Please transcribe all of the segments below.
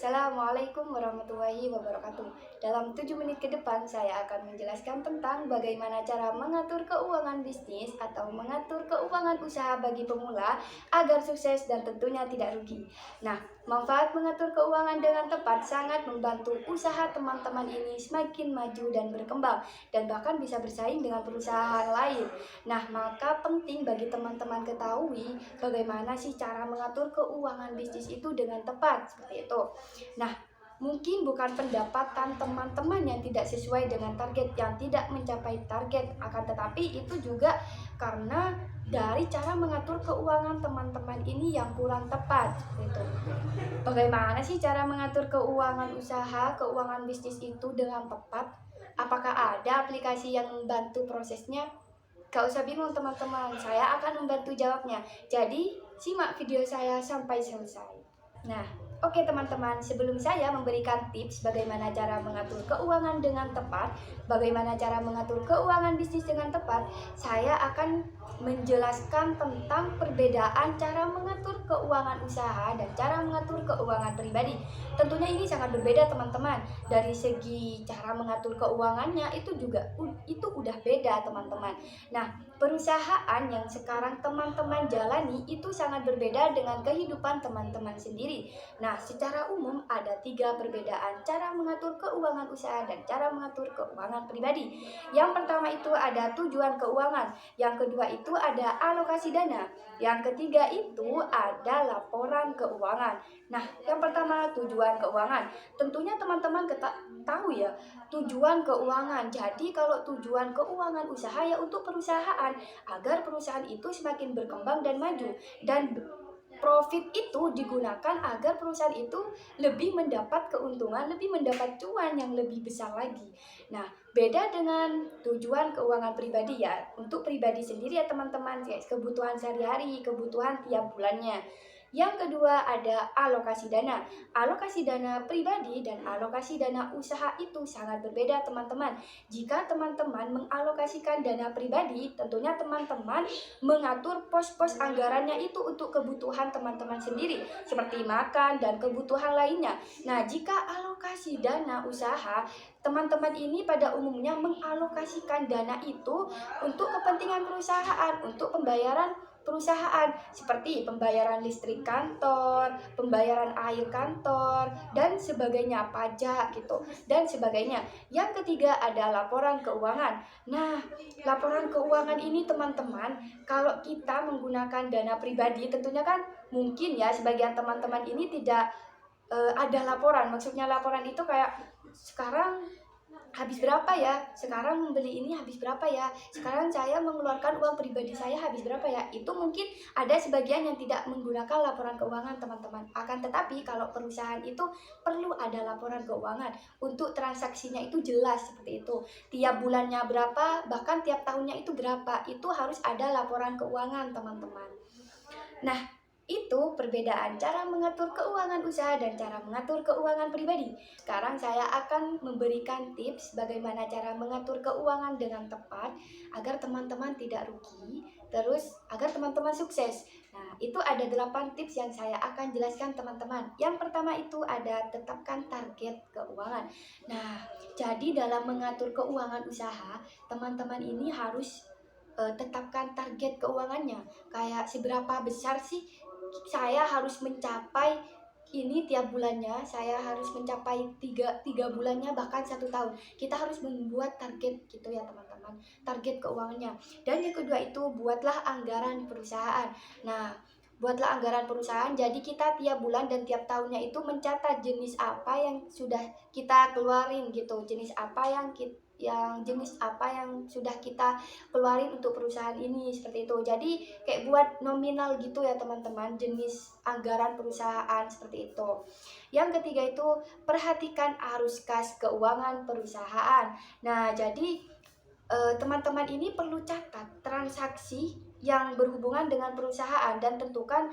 Assalamualaikum warahmatullahi wabarakatuh. Dalam 7 menit ke depan, saya akan menjelaskan tentang bagaimana cara mengatur keuangan bisnis atau mengatur keuangan usaha bagi pemula agar sukses dan tentunya tidak rugi. Nah, manfaat mengatur keuangan dengan tepat sangat membantu usaha teman-teman ini semakin maju dan berkembang, dan bahkan bisa bersaing dengan perusahaan lain. Nah, maka penting bagi teman-teman ketahui bagaimana sih cara mengatur keuangan bisnis itu dengan tepat, seperti itu. Nah, mungkin bukan pendapatan teman-teman yang tidak sesuai dengan target, yang tidak mencapai target, akan tetapi itu juga karena dari cara mengatur keuangan teman-teman ini yang kurang tepat. Gitu. Bagaimana sih cara mengatur keuangan usaha, keuangan bisnis itu dengan tepat? Apakah ada aplikasi yang membantu prosesnya? Gak usah bingung teman-teman, saya akan membantu jawabnya. Jadi, simak video saya sampai selesai. Nah, oke teman-teman, sebelum saya memberikan tips bagaimana cara mengatur keuangan dengan tepat, bagaimana cara mengatur keuangan bisnis dengan tepat, saya akan menjelaskan tentang perbedaan cara mengatur keuangan usaha dan cara mengatur keuangan pribadi. Tentunya ini sangat berbeda teman-teman. Dari segi cara mengatur keuangannya itu udah beda teman-teman. Nah, perusahaan yang sekarang teman-teman jalani itu sangat berbeda dengan kehidupan teman-teman sendiri. Nah, secara umum ada 3 perbedaan cara mengatur keuangan usaha dan cara mengatur keuangan pribadi. Yang pertama itu ada tujuan keuangan, yang kedua itu ada alokasi dana, yang ketiga itu ada laporan keuangan. Nah, yang pertama tujuan keuangan. Tentunya teman-teman tahu ya, tujuan keuangan. Jadi kalau tujuan keuangan usaha ya untuk perusahaan, agar perusahaan itu semakin berkembang dan maju, dan profit itu digunakan agar perusahaan itu lebih mendapat keuntungan, lebih mendapat cuan yang lebih besar lagi. Nah, beda dengan tujuan keuangan pribadi ya. Untuk pribadi sendiri ya teman-teman, kebutuhan sehari-hari, kebutuhan tiap bulannya. Yang kedua ada alokasi dana. Alokasi dana pribadi dan alokasi dana usaha itu sangat berbeda teman-teman. Jika teman-teman mengalokasikan dana pribadi, tentunya teman-teman mengatur pos-pos anggarannya itu untuk kebutuhan teman-teman sendiri, seperti makan dan kebutuhan lainnya. Nah, jika alokasi dana usaha, teman-teman ini pada umumnya mengalokasikan dana itu untuk kepentingan perusahaan, untuk pembayaran perusahaan, seperti pembayaran listrik kantor, pembayaran air kantor, dan sebagainya, pajak gitu, dan sebagainya. Yang ketiga ada laporan keuangan. Nah, laporan keuangan ini teman-teman, kalau kita menggunakan dana pribadi, tentunya kan mungkin ya sebagian teman-teman ini tidak ada laporan. Maksudnya laporan itu kayak sekarang habis berapa ya, sekarang membeli ini habis berapa ya, sekarang saya mengeluarkan uang pribadi saya habis berapa ya. Itu mungkin ada sebagian yang tidak menggunakan laporan keuangan teman-teman. Akan tetapi kalau perusahaan itu perlu ada laporan keuangan untuk transaksinya itu jelas, seperti itu. Tiap bulannya berapa, bahkan tiap tahunnya itu berapa, itu harus ada laporan keuangan teman-teman. Nah, itu perbedaan cara mengatur keuangan usaha dan cara mengatur keuangan pribadi. Sekarang saya akan memberikan tips bagaimana cara mengatur keuangan dengan tepat agar teman-teman tidak rugi, terus agar teman-teman sukses. Nah, itu ada 8 tips yang saya akan jelaskan teman-teman. Yang pertama itu ada tetapkan target keuangan. Nah, jadi dalam mengatur keuangan usaha, teman-teman ini harus tetapkan target keuangannya. Kayak seberapa besar sih saya harus mencapai ini tiap bulannya, saya harus mencapai tiga bulannya, bahkan 1 tahun. Kita harus membuat target gitu ya teman-teman, target keuangannya. Dan yang kedua itu buatlah anggaran perusahaan. Nah, buatlah anggaran perusahaan, jadi kita tiap bulan dan tiap tahunnya itu mencatat jenis apa yang sudah kita keluarin gitu, jenis apa yang sudah kita keluarin untuk perusahaan ini, seperti itu. Jadi kayak buat nominal gitu ya teman-teman, jenis anggaran perusahaan, seperti itu. Yang ketiga itu perhatikan arus kas keuangan perusahaan. Nah, jadi teman-teman ini perlu catat transaksi yang berhubungan dengan perusahaan dan tentukan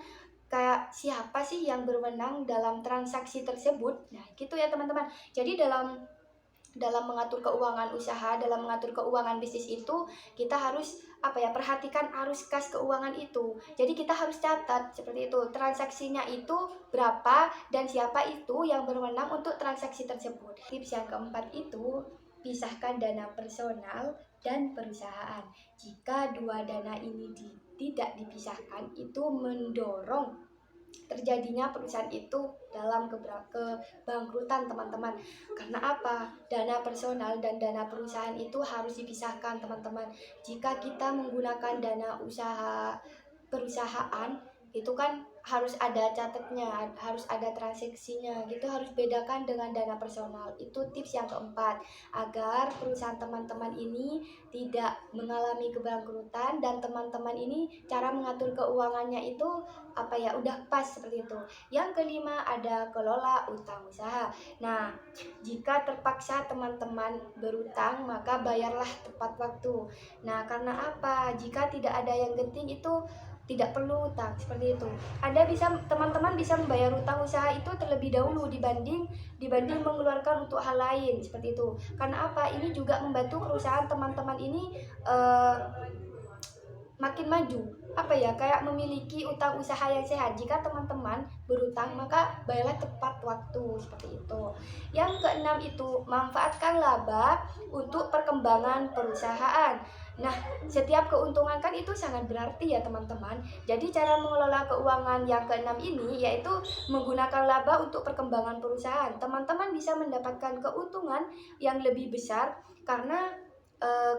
kayak siapa sih yang berwenang dalam transaksi tersebut. Nah, gitu ya teman-teman. Jadi dalam dalam mengatur keuangan usaha, dalam mengatur keuangan bisnis itu kita harus perhatikan arus kas keuangan itu. Jadi kita harus catat seperti itu, transaksinya itu berapa dan siapa itu yang berwenang untuk transaksi tersebut. Tips yang keempat itu pisahkan dana personal dan perusahaan. Jika dua dana ini tidak dipisahkan, itu mendorong terjadinya perusahaan itu dalam kebangkrutan, teman-teman. Karena apa? Dana personal dan dana perusahaan itu harus dipisahkan, teman-teman. Jika kita menggunakan dana usaha perusahaan itu kan harus ada catatnya, harus ada transaksinya, gitu. Harus bedakan dengan dana personal. Itu tips yang keempat, agar perusahaan teman-teman ini tidak mengalami kebangkrutan dan teman-teman ini cara mengatur keuangannya itu udah pas seperti itu. Yang kelima ada kelola utang usaha. Nah, jika terpaksa teman-teman berutang, maka bayarlah tepat waktu. Nah, karena apa? Jika tidak ada yang genting itu tidak perlu utang seperti itu. Teman-teman bisa membayar utang usaha itu terlebih dahulu dibanding mengeluarkan untuk hal lain seperti itu. Karena apa? Ini juga membantu perusahaan teman-teman ini makin maju, kayak memiliki utang usaha yang sehat. Jika teman-teman berutang, maka bayarlah tepat waktu seperti itu. Yang keenam itu manfaatkan laba untuk perkembangan perusahaan. Nah, setiap keuntungan kan itu sangat berarti ya, teman-teman. Jadi cara mengelola keuangan yang keenam ini yaitu menggunakan laba untuk perkembangan perusahaan. Teman-teman bisa mendapatkan keuntungan yang lebih besar karena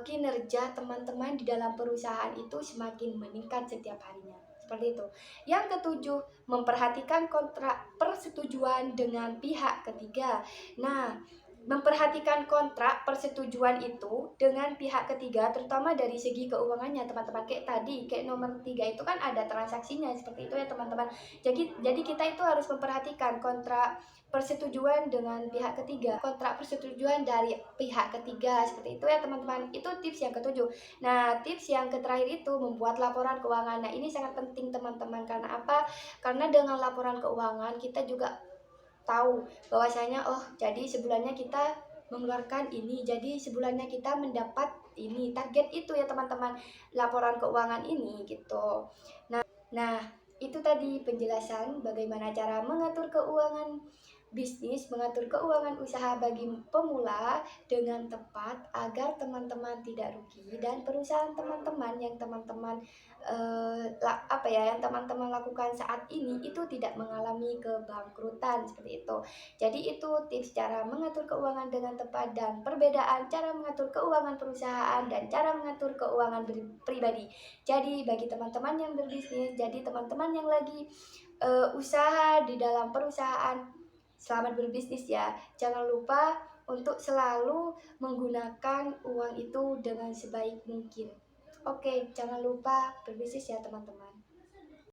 kinerja teman-teman di dalam perusahaan itu semakin meningkat setiap harinya. Seperti itu. Yang ketujuh, memperhatikan kontrak persetujuan dengan pihak ketiga. Nah, memperhatikan kontrak persetujuan itu dengan pihak ketiga, terutama dari segi keuangannya, teman-teman. Kayak nomor 3 itu kan ada transaksinya, seperti itu ya, teman-teman. Jadi kita itu harus memperhatikan kontrak persetujuan dengan pihak ketiga, kontrak persetujuan dari pihak ketiga, seperti itu ya, teman-teman. Itu tips yang ketujuh. Nah, tips yang terakhir itu membuat laporan keuangan. Nah, ini sangat penting, teman-teman. Karena apa? Karena dengan laporan keuangan kita juga tahu bahwasanya jadi sebulannya kita mengeluarkan ini, jadi sebulannya kita mendapat ini, target itu ya, teman-teman, laporan keuangan ini gitu. Nah, itu tadi penjelasan bagaimana cara mengatur keuangan bisnis, mengatur keuangan usaha bagi pemula dengan tepat agar teman-teman tidak rugi dan perusahaan teman-teman yang teman-teman yang teman-teman lakukan saat ini itu tidak mengalami kebangkrutan seperti itu. Jadi itu tips cara mengatur keuangan dengan tepat dan perbedaan cara mengatur keuangan perusahaan dan cara mengatur keuangan pribadi. Jadi bagi teman-teman yang berbisnis, jadi teman-teman yang lagi usaha di dalam perusahaan, selamat berbisnis ya. Jangan lupa untuk selalu menggunakan uang itu dengan sebaik mungkin. Oke, jangan lupa berbisnis ya, teman-teman.